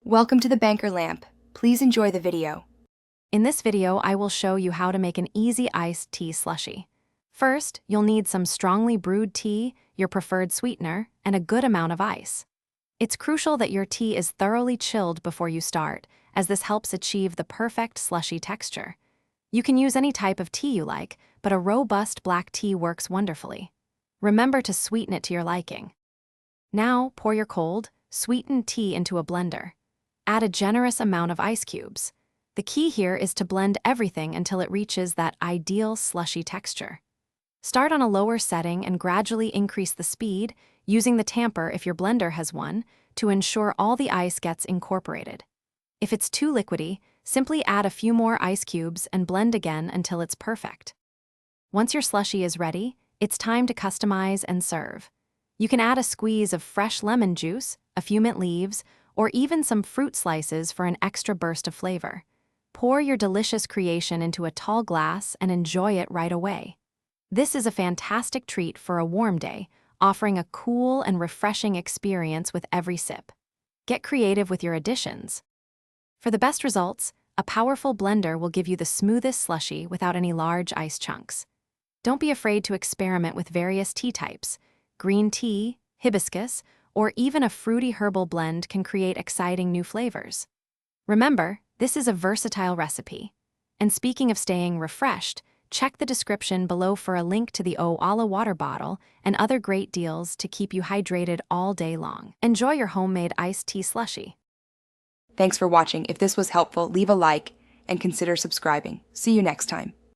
Welcome to the Banker Lamp. Please enjoy the video. In this video, I will show you how to make an easy iced tea slushie. First, you'll need some strongly brewed tea, your preferred sweetener, and a good amount of ice. It's crucial that your tea is thoroughly chilled before you start, as this helps achieve the perfect slushy texture. You can use any type of tea you like, but a robust black tea works wonderfully. Remember to sweeten it to your liking. Now, pour your cold, sweetened tea into a blender. Add a generous amount of ice cubes. The key here is to blend everything until it reaches that ideal slushy texture. Start on a lower setting and gradually increase the speed, using the tamper if your blender has one, to ensure all the ice gets incorporated. If it's too liquidy, simply add a few more ice cubes and blend again until it's perfect. Once your slushie is ready, it's time to customize and serve. You can add a squeeze of fresh lemon juice, a few mint leaves, or even some fruit slices for an extra burst of flavor. Pour your delicious creation into a tall glass and enjoy it right away. This is a fantastic treat for a warm day, offering a cool and refreshing experience with every sip. Get creative with your additions. For the best results, a powerful blender will give you the smoothest slushie without any large ice chunks. Don't be afraid to experiment with various tea types. Green tea, hibiscus, or even a fruity herbal blend can create exciting new flavors. Remember, this is a versatile recipe. And speaking of staying refreshed, check the description below for a link to the Oala water bottle and other great deals to keep you hydrated all day long. Enjoy your homemade iced tea slushie. Thanks for watching. If this was helpful, leave a like and consider subscribing. See you next time.